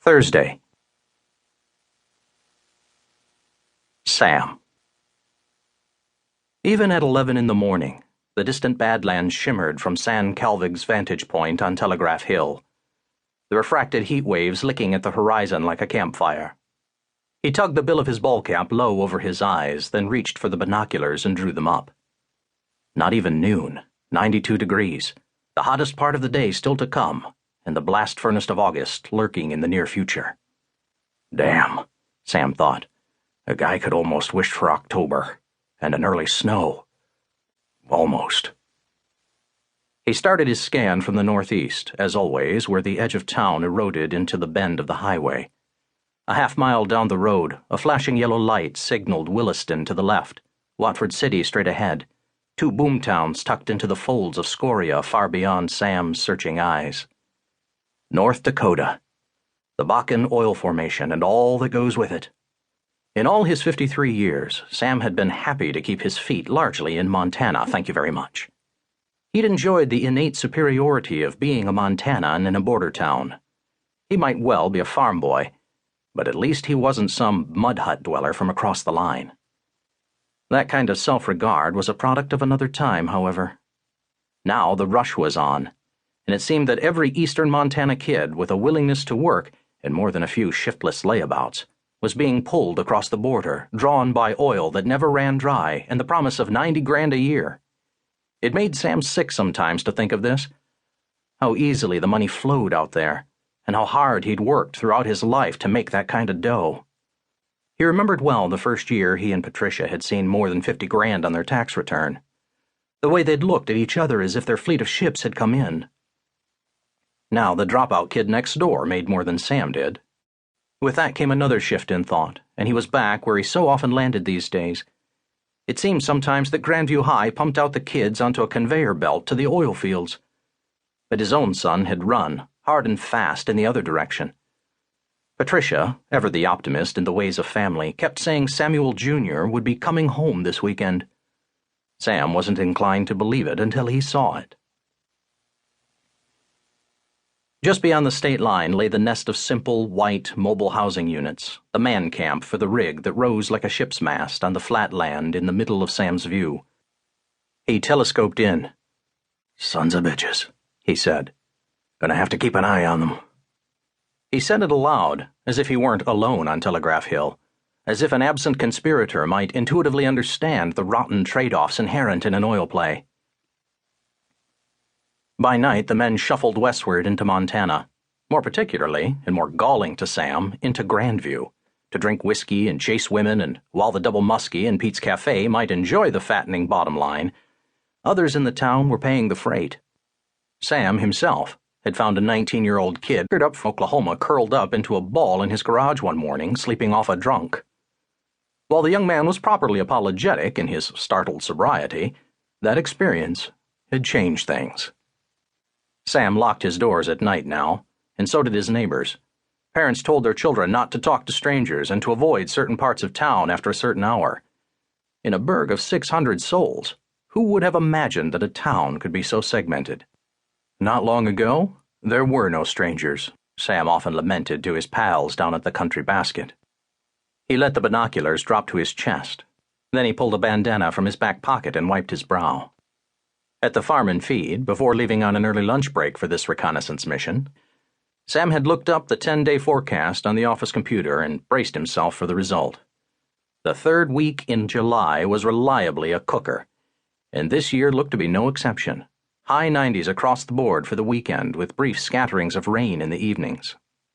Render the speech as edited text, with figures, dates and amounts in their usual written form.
Thursday. Sam. Even at 11 in the morning, the distant Badlands shimmered from San Kelvig's vantage point on Telegraph Hill, the refracted heat waves licking at the horizon like a campfire. He tugged the bill of his ball cap low over his eyes, then reached for the binoculars and drew them up. Not even noon, 92 degrees, the hottest part of the day still to come, and the blast furnace of August lurking in the near future. Damn, Sam thought. A guy could almost wish for October, and an early snow. Almost. He started his scan from the northeast, as always, where the edge of town eroded into the bend of the highway. A half-mile down the road, a flashing yellow light signaled Williston to the left, Watford City straight ahead, two boomtowns tucked into the folds of scoria far beyond Sam's searching eyes. North Dakota, the Bakken oil formation and all that goes with it. In all his 53 years, Sam had been happy to keep his feet largely in Montana, thank you very much. He'd enjoyed the innate superiority of being a Montanan in a border town. He might well be a farm boy, but at least he wasn't some mud hut dweller from across the line. That kind of self-regard was a product of another time, however. Now the rush was on, and it seemed that every eastern Montana kid with a willingness to work and more than a few shiftless layabouts was being pulled across the border, drawn by oil that never ran dry and the promise of $90,000 a year. It made Sam sick sometimes to think of this. How easily the money flowed out there, and how hard he'd worked throughout his life to make that kind of dough. He remembered well the first year he and Patricia had seen more than $50,000 on their tax return. The way they'd looked at each other as if their fleet of ships had come in. Now the dropout kid next door made more than Sam did. With that came another shift in thought, and he was back where he so often landed these days. It seemed sometimes that Grandview High pumped out the kids onto a conveyor belt to the oil fields. But his own son had run, hard and fast, in the other direction. Patricia, ever the optimist in the ways of family, kept saying Samuel Jr. would be coming home this weekend. Sam wasn't inclined to believe it until he saw it. Just beyond the state line lay the nest of simple, white, mobile housing units, the man camp for the rig that rose like a ship's mast on the flat land in the middle of Sam's view. He telescoped in. Sons of bitches, he said. Gonna have to keep an eye on them. He said it aloud, as if he weren't alone on Telegraph Hill, as if an absent conspirator might intuitively understand the rotten trade-offs inherent in an oil play. By night, the men shuffled westward into Montana, more particularly, and more galling to Sam, into Grandview, to drink whiskey and chase women, and while the double muskie and Pete's Cafe might enjoy the fattening bottom line, others in the town were paying the freight. Sam himself had found a 19-year-old kid up from Oklahoma curled up into a ball in his garage one morning, sleeping off a drunk. While the young man was properly apologetic in his startled sobriety, that experience had changed things. Sam locked his doors at night now, and so did his neighbors. Parents told their children not to talk to strangers and to avoid certain parts of town after a certain hour. In a burg of 600 souls, who would have imagined that a town could be so segmented? Not long ago, there were no strangers, Sam often lamented to his pals down at the Country Basket. He let the binoculars drop to his chest. Then he pulled a bandana from his back pocket and wiped his brow. At the farm and feed, before leaving on an early lunch break for this reconnaissance mission, Sam had looked up the 10-day forecast on the office computer and braced himself for the result. The third week in July was reliably a cooker, and this year looked to be no exception. High 90s across the board for the weekend, with brief scatterings of rain in the evenings.